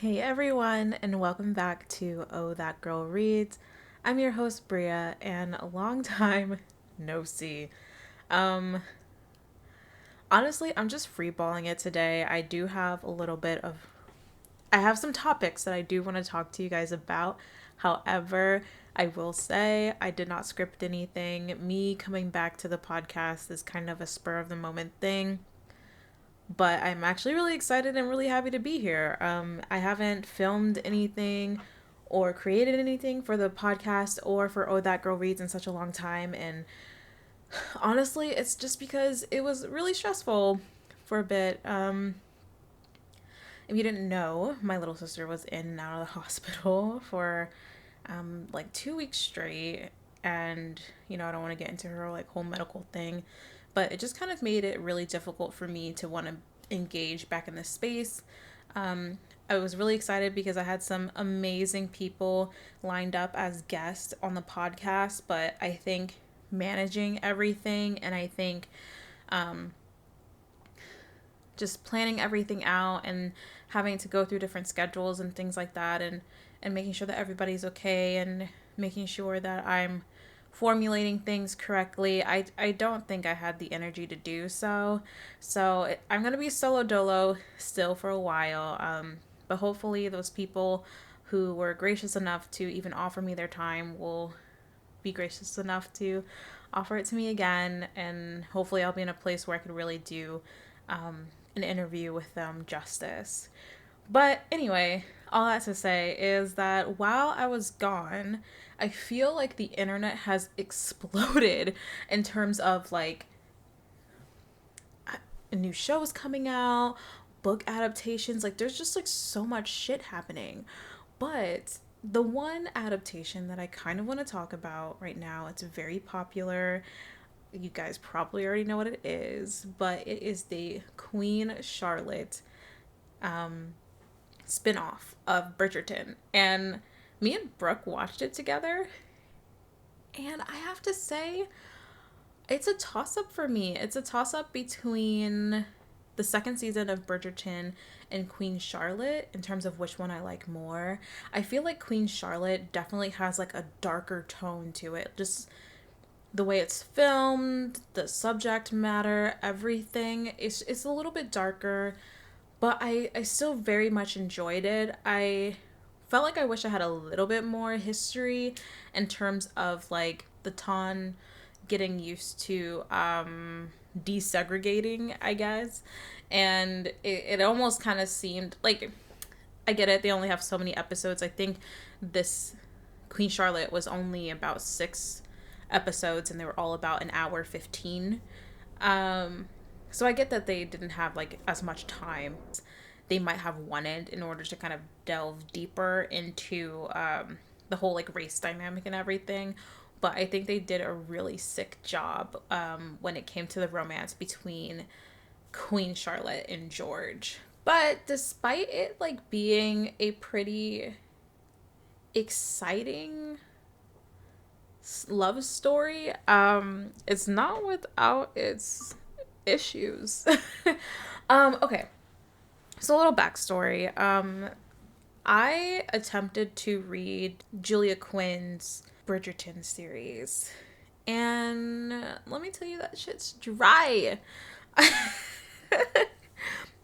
Hey everyone, and welcome back to Oh That Girl Reads. I'm your host Bria, and a long time no see. Um, Honestly, I'm just freeballing it today. I have some topics that I do want to talk to you guys about. However, I will say I did not script anything. Me coming back to the podcast is kind of a spur of the moment thing. But I'm actually really excited and really happy to be here. I haven't filmed anything or created anything for the podcast or for Oh That Girl Reads in such a long time. And honestly, it's just because it was really stressful for a bit. If you didn't know, my little sister was in and out of the hospital for like 2 weeks straight. And, I don't want to get into her like whole medical thing, but it just kind of made it really difficult for me to want to engage back in this space. I was really excited because I had some amazing people lined up as guests on the podcast, but I think managing everything and I think just planning everything out and having to go through different schedules and things like that and making sure that everybody's okay and making sure that I'm formulating things correctly. I don't think I had the energy to do so. I'm going to be solo dolo still for a while. But hopefully those people who were gracious enough to even offer me their time will be gracious enough to offer it to me again. And hopefully I'll be in a place where I could really do an interview with them justice. But anyway, all that to say is that while I was gone, I feel like the internet has exploded in terms of like new shows coming out, book adaptations. Like there's just like so much shit happening. But the one adaptation that I kind of want to talk about right now, it's very popular. You guys probably already know what it is, but it is the Queen Charlotte spin-off of Bridgerton. And me and Brooke watched it together. And I have to say, it's a toss-up for me. It's a toss-up between the second season of Bridgerton and Queen Charlotte in terms of which one I like more. I feel like Queen Charlotte definitely has like a darker tone to it. Just the way it's filmed, the subject matter, everything. It's a little bit darker, but I still very much enjoyed it. I felt like I wish I had a little bit more history in terms of like the ton getting used to desegregating, I guess. And it almost kind of seemed like, I get it, they only have so many episodes. I think this Queen Charlotte was only about 6 episodes and they were all about an hour 15. Um, so I get that they didn't have like as much time they might have wanted in order to kind of delve deeper into the whole like race dynamic and everything. But I think they did a really sick job when it came to the romance between Queen Charlotte and George. But despite it like being a pretty exciting love story, it's not without its issues. Okay, so a little backstory. I attempted to read Julia Quinn's Bridgerton series, and let me tell you, that shit's dry.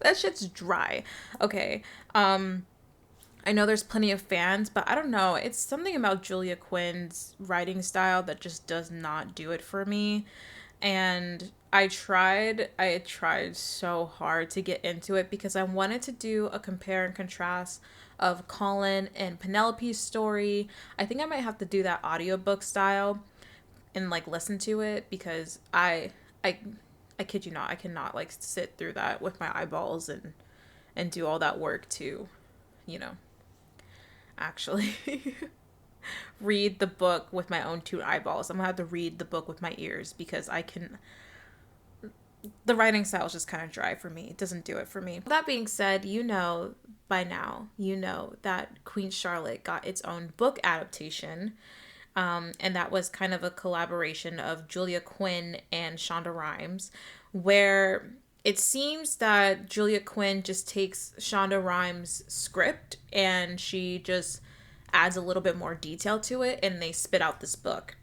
That shit's dry. Okay. I know there's plenty of fans, but I don't know. It's something about Julia Quinn's writing style that just does not do it for me. And I tried so hard to get into it because I wanted to do a compare and contrast of Colin and Penelope's story. I think I might have to do that audiobook style and like listen to it because I I kid you not, I cannot like sit through that with my eyeballs and do all that work to, you know, actually read the book with my own two eyeballs. I'm gonna have to read the book with my ears because I can. The writing style is just kind of dry for me. It doesn't do it for me. That being said, by now, that Queen Charlotte got its own book adaptation. And that was kind of a collaboration of Julia Quinn and Shonda Rhimes, where it seems that Julia Quinn just takes Shonda Rhimes' script and she just adds a little bit more detail to it, and they spit out this book.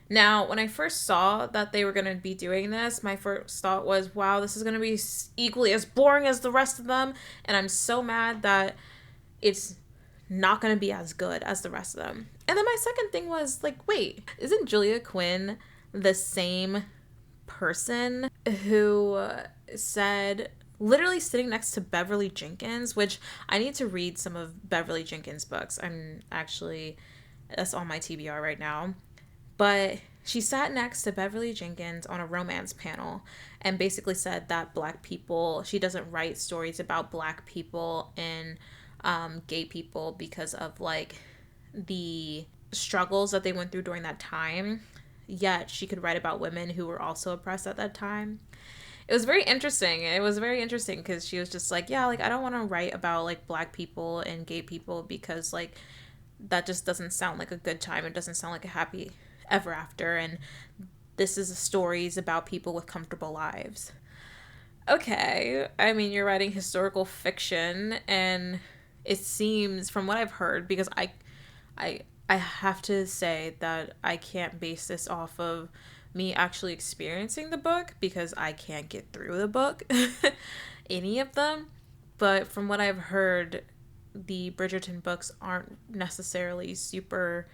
Now, when I first saw that they were going to be doing this, my first thought was, wow, this is going to be equally as boring as the rest of them. And I'm so mad that it's not going to be as good as the rest of them. And then my second thing was, like, wait, isn't Julia Quinn the same person who said, literally sitting next to Beverly Jenkins, which I need to read some of Beverly Jenkins' books. That's on my TBR right now. But she sat next to Beverly Jenkins on a romance panel and basically said that Black people, she doesn't write stories about Black people and gay people because of like the struggles that they went through during that time. Yet she could write about women who were also oppressed at that time. It was very interesting. It was very interesting because she was just like, yeah, like I don't want to write about like Black people and gay people because like that just doesn't sound like a good time. It doesn't sound like a happy ever after, and this is stories about people with comfortable lives. Okay, I mean, you're writing historical fiction, and it seems from what I've heard, because I have to say that I can't base this off of me actually experiencing the book because I can't get through the book, any of them. But from what I've heard, the Bridgerton books aren't necessarily super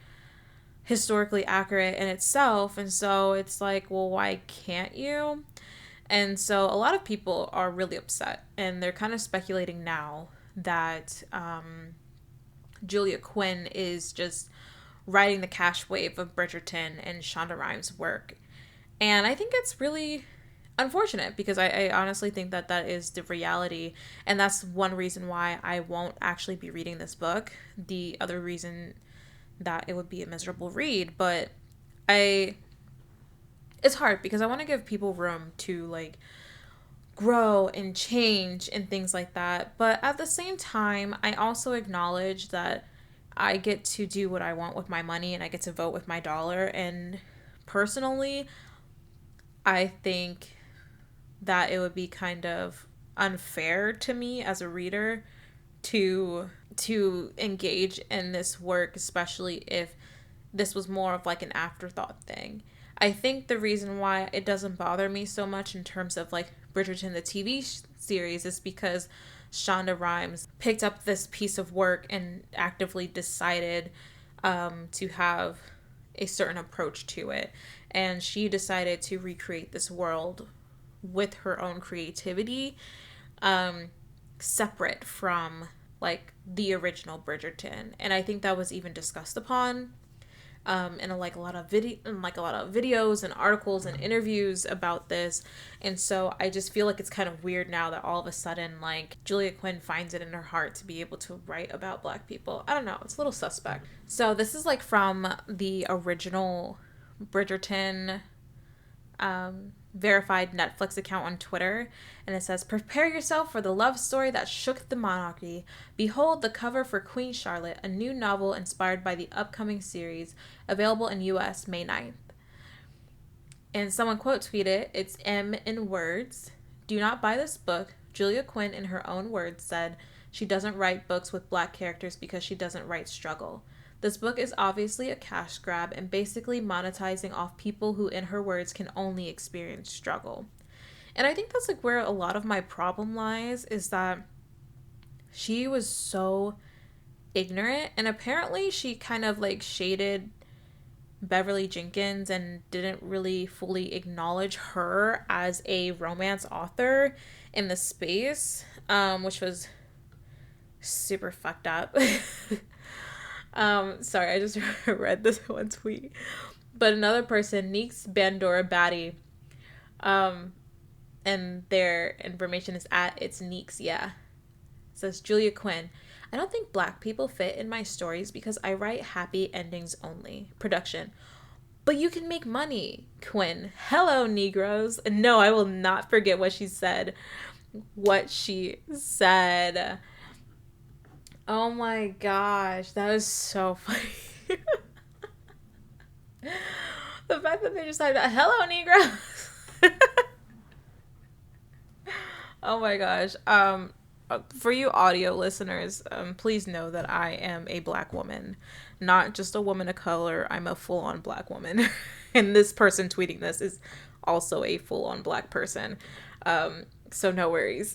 historically accurate in itself, and so it's like, well, why can't you? And so a lot of people are really upset, and they're kind of speculating now that Julia Quinn is just riding the cash wave of Bridgerton and Shonda Rhimes' work. And I think it's really unfortunate because I honestly think that that is the reality, and that's one reason why I won't actually be reading this book. The other reason that it would be a miserable read, but it's hard because I want to give people room to like grow and change and things like that. But at the same time, I also acknowledge that I get to do what I want with my money and I get to vote with my dollar. And personally, I think that it would be kind of unfair to me as a reader to engage in this work, especially if this was more of like an afterthought thing. I think the reason why it doesn't bother me so much in terms of like Bridgerton, the TV series, is because Shonda Rhimes picked up this piece of work and actively decided to have a certain approach to it. And she decided to recreate this world with her own creativity, separate from like the original Bridgerton. And I think that was even discussed upon in a lot of videos and articles and interviews about this. And so I just feel like it's kind of weird now that all of a sudden like Julia Quinn finds it in her heart to be able to write about Black people. I don't know, it's a little suspect. So this is like from the original Bridgerton verified Netflix account on Twitter, and it says, "Prepare yourself for the love story that shook the monarchy. Behold the cover for Queen Charlotte, a new novel inspired by the upcoming series, available in US May 9th. And someone quote tweeted, "It's M in words. Do not buy this book. Julia Quinn, in her own words, said she doesn't write books with Black characters because she doesn't write struggle. This book is obviously a cash grab and basically monetizing off people who, in her words, can only experience struggle." And I think that's like where a lot of my problem lies, is that she was so ignorant, and apparently she kind of like shaded Beverly Jenkins and didn't really fully acknowledge her as a romance author in the space, which was super fucked up. Sorry, I just read this one tweet. But another person, Neeks Bandora Batty, and their information is at It's Neeks, yeah. It says, "Julia Quinn, I don't think Black people fit in my stories because I write happy endings only. Production. But you can make money, Quinn. Hello, Negroes." No, I will not forget what she said. Oh my gosh, that is so funny. The fact that they just said, "Hello, Negroes." Oh my gosh. For you audio listeners, please know that I am a black woman, not just a woman of color. I'm a full-on black woman, and this person tweeting this is also a full-on black person. So no worries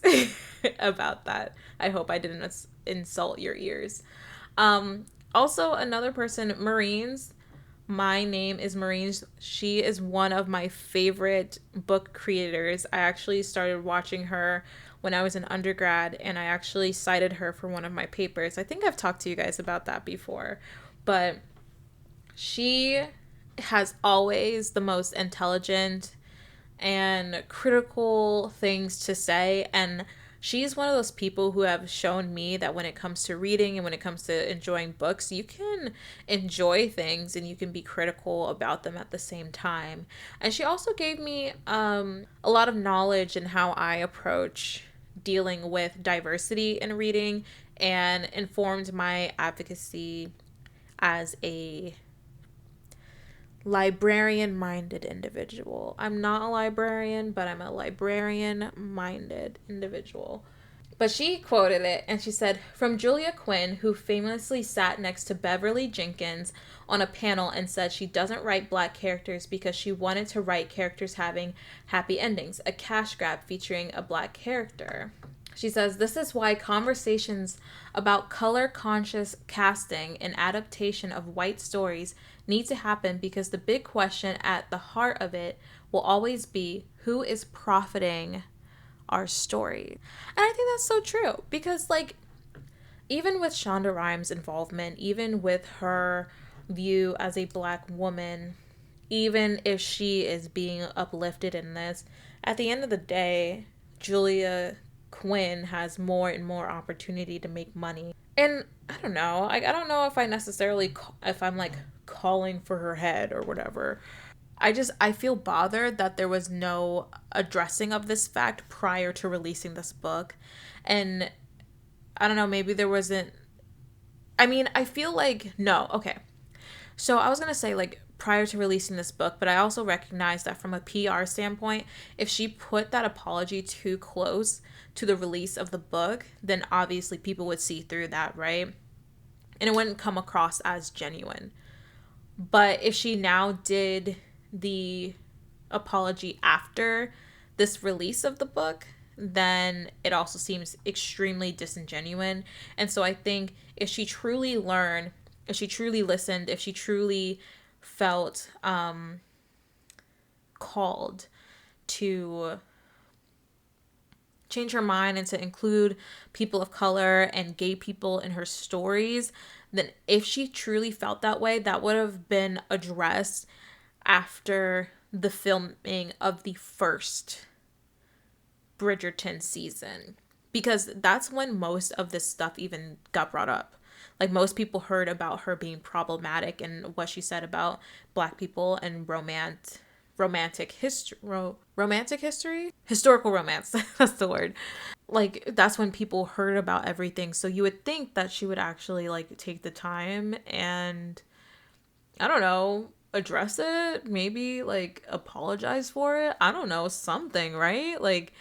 about that. I hope I didn't insult your ears. Also, another person, Marines. My name is Marines. She is one of my favorite book creators. I actually started watching her when I was an undergrad, and I actually cited her for one of my papers. I think I've talked to you guys about that before, but she has always the most intelligent and critical things to say, and she's one of those people who have shown me that when it comes to reading and when it comes to enjoying books, you can enjoy things and you can be critical about them at the same time. And she also gave me a lot of knowledge in how I approach dealing with diversity in reading, and informed my advocacy as a librarian minded individual. I'm not a librarian, but I'm a librarian minded individual. But she quoted it and she said, from Julia Quinn, who famously sat next to Beverly Jenkins on a panel and said she doesn't write black characters because she wanted to write characters having happy endings, a cash grab featuring a black character. She says, this is why conversations about color conscious casting and adaptation of white stories need to happen, because the big question at the heart of it will always be, who is profiting our story? And I think that's so true, because like, even with Shonda Rhimes' involvement, even with her view as a black woman, even if she is being uplifted in this, at the end of the day, Julia Quinn has more and more opportunity to make money. And I don't know. I don't know if I necessarily, if I'm like calling for her head or whatever. I feel bothered that there was no addressing of this fact prior to releasing this book. And I don't know, maybe there wasn't, I mean, I feel like, no, okay. So I was going to say, like, prior to releasing this book, but I also recognize that from a PR standpoint, if she put that apology too close to the release of the book, then obviously people would see through that, right? And it wouldn't come across as genuine. But if she now did the apology after this release of the book, then it also seems extremely disingenuous. And so I think if she truly learned, if she truly listened, if she truly felt called to change her mind and to include people of color and gay people in her stories, then if she truly felt that way, that would have been addressed after the filming of the first Bridgerton season, because that's when most of this stuff even got brought up. Like, most people heard about her being problematic and what she said about black people and romantic history, historical romance. That's the word. Like, that's when people heard about everything. So you would think that she would actually like take the time and, I don't know, address it, maybe like apologize for it. I don't know, something, right? Like,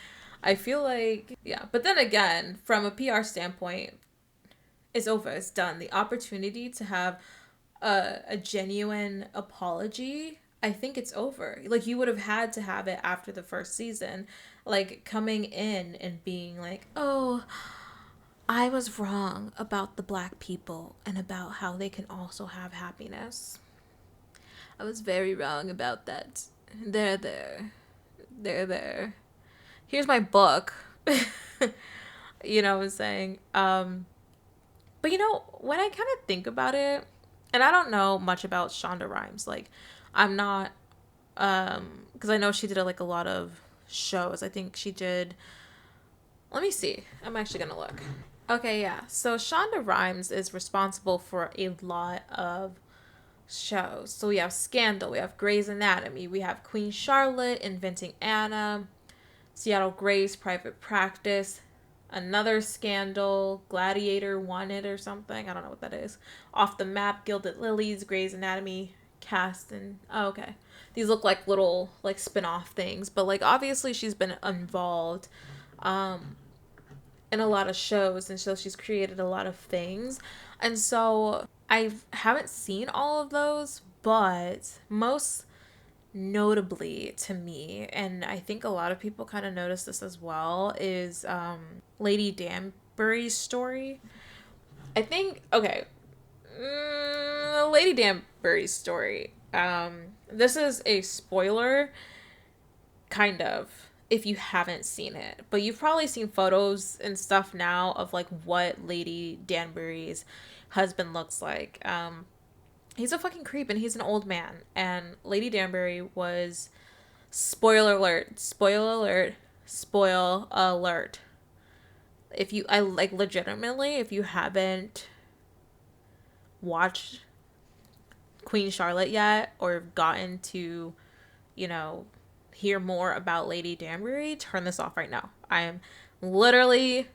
I feel like, yeah. But then again, from a PR standpoint, it's over. It's done. The opportunity to have a genuine apology, I think it's over. Like, you would have had to have it after the first season. Like, coming in and being like, oh, I was wrong about the black people and about how they can also have happiness. I was very wrong about that. There. Here's my book. You know what I'm saying? But you know, when I kind of think about it, and I don't know much about Shonda Rhimes, like, I'm not, because I know she did like a lot of shows. I think she did, let me see. I'm actually going to look. Okay, yeah. So Shonda Rhimes is responsible for a lot of shows. So we have Scandal, we have Grey's Anatomy, we have Queen Charlotte, Inventing Anna, Seattle Grace, Private Practice, another Scandal, Gladiator Wanted or something. I don't know what that is. Off the Map, Gilded Lilies, Grey's Anatomy, Cast, and oh, okay. These look like little like spin-off things, but like obviously she's been involved in a lot of shows, and so she's created a lot of things. And so I haven't seen all of those, but most notably to me, and I think a lot of people kind of notice this as well, is Lady Danbury's story. I think, okay, Lady Danbury's story. This is a spoiler, kind of, if you haven't seen it, but you've probably seen photos and stuff now of like what Lady Danbury's husband looks like. He's a fucking creep and he's an old man. And Lady Danbury was, spoiler alert, spoiler alert, spoil alert. If you, I like legitimately, if you haven't watched Queen Charlotte yet or gotten to, you know, hear more about Lady Danbury, turn this off right now. I am literally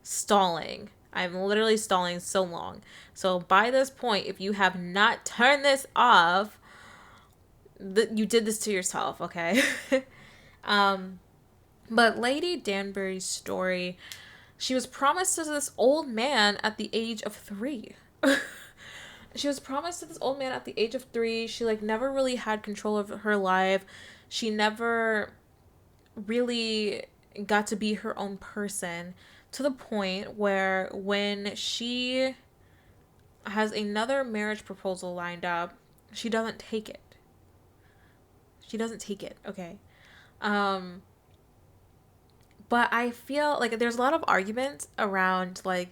stalling. I'm literally stalling so long. So by this point, if you have not turned this off, you did this to yourself, okay? But Lady Danbury's story, she was promised to this old man at the age of 3. She was promised to this old man at the age of 3. She like never really had control of her life. She never really got to be her own person, to the point where when she has another marriage proposal lined up, she doesn't take it. She doesn't take it, okay? But I feel like there's a lot of arguments around like,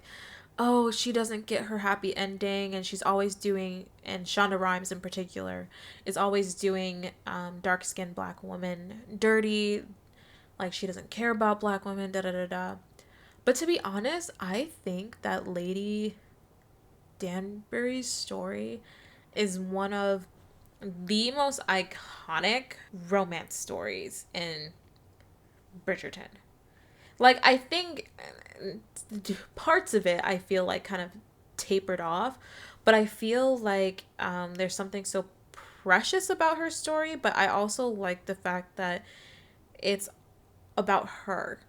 oh, she doesn't get her happy ending, and she's always doing, and Shonda Rhimes in particular is always doing dark-skinned black women dirty, like she doesn't care about black women, da da da da. But to be honest, I think that Lady Danbury's story is one of the most iconic romance stories in Bridgerton. Like, I think parts of it I feel like kind of tapered off, but I feel like there's something so precious about her story, but I also like the fact that it's about her.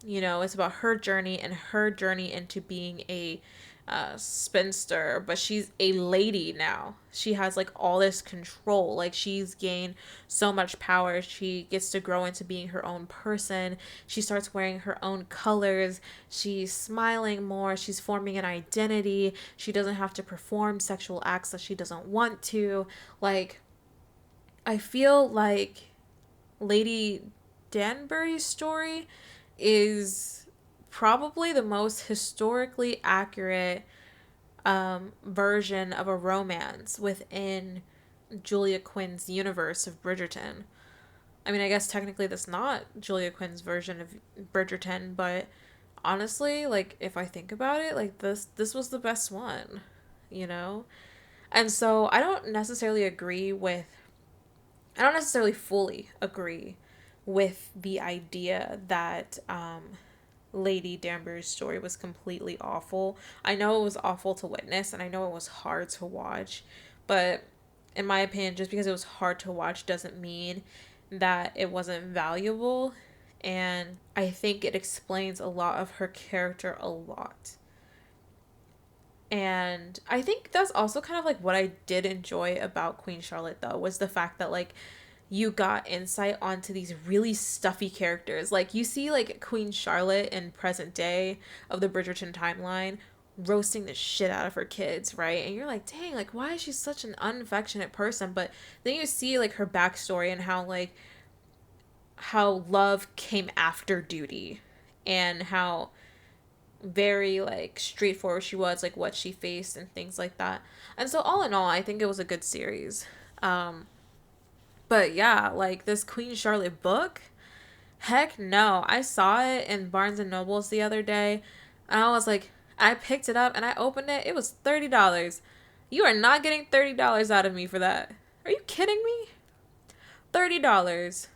You know, it's about her journey and her journey into being a spinster, but she's a lady now. She has like all this control. Like she's gained so much power. She gets to grow into being her own person. She starts wearing her own colors. She's smiling more. She's forming an identity. She doesn't have to perform sexual acts that she doesn't want to. Like, I feel like Lady Danbury's story is probably the most historically accurate version of a romance within Julia Quinn's universe of Bridgerton. I mean, I guess technically that's not Julia Quinn's version of Bridgerton, but honestly, like if I think about it, like this was the best one, you know? And so I don't necessarily fully agree with the idea that Lady Danbury's story was completely awful. I know it was awful to witness, and I know it was hard to watch, but in my opinion, just because it was hard to watch doesn't mean that it wasn't valuable. And I think it explains a lot of her character a lot. And I think that's also kind of like what I did enjoy about Queen Charlotte, though, was the fact that like you got insight onto these really stuffy characters. Like you see like Queen Charlotte in present day of the Bridgerton timeline roasting the shit out of her kids, right? And you're like, dang, like why is she such an unaffectionate person? But then you see like her backstory and how love came after duty, and how very like straightforward she was, like what she faced and things like that. And so all in all, I think it was a good series. But yeah, like this Queen Charlotte book, heck no. I saw it in Barnes and Nobles the other day, and I was like, I picked it up and I opened it. It was $30. You are not getting $30 out of me for that. Are you kidding me? $30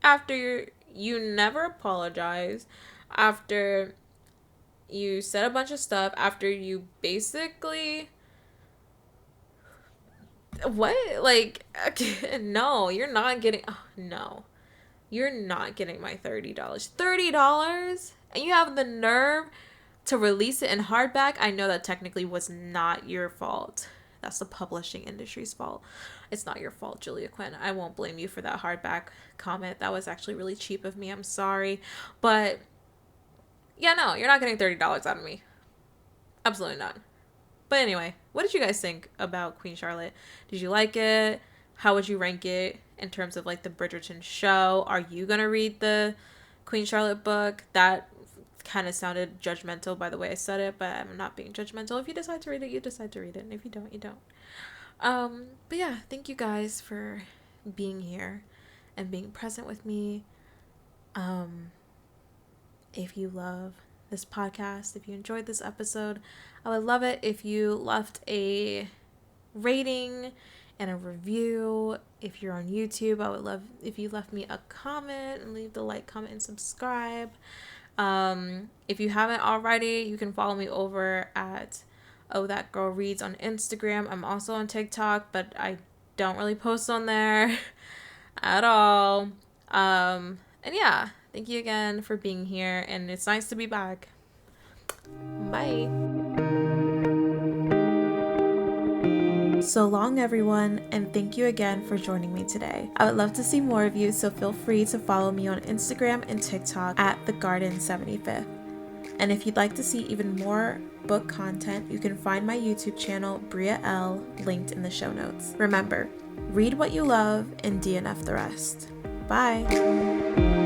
after you never apologized, after you said a bunch of stuff, after you basically what? Like, no, you're not getting. Oh, no. You're not getting my $30. $30? And you have the nerve to release it in hardback? I know that technically was not your fault. That's the publishing industry's fault. It's not your fault, Julia Quinn. I won't blame you for that hardback comment. That was actually really cheap of me. I'm sorry. But yeah, no, you're not getting $30 out of me. Absolutely not. But anyway, what did you guys think about Queen Charlotte? Did you like it? How would you rank it in terms of like the Bridgerton show? Are you going to read the Queen Charlotte book? That kind of sounded judgmental by the way I said it, but I'm not being judgmental. If you decide to read it, you decide to read it. And if you don't, you don't. But yeah, thank you guys for being here and being present with me. If you love this podcast, if you enjoyed this episode, I would love it if you left a rating and a review. If you're on YouTube, I would love if you left me a comment and leave the like, comment, and subscribe. If you haven't already, you can follow me over at Oh That Girl Reads on Instagram. I'm also on TikTok, but I don't really post on there at all. And yeah, thank you again for being here, and it's nice to be back. Bye. So long, everyone, and thank you again for joining me today. I would love to see more of you, so feel free to follow me on Instagram and TikTok at thegarden75th. And if you'd like to see even more book content, you can find my YouTube channel, Bria L, linked in the show notes. Remember, read what you love and DNF the rest. Bye!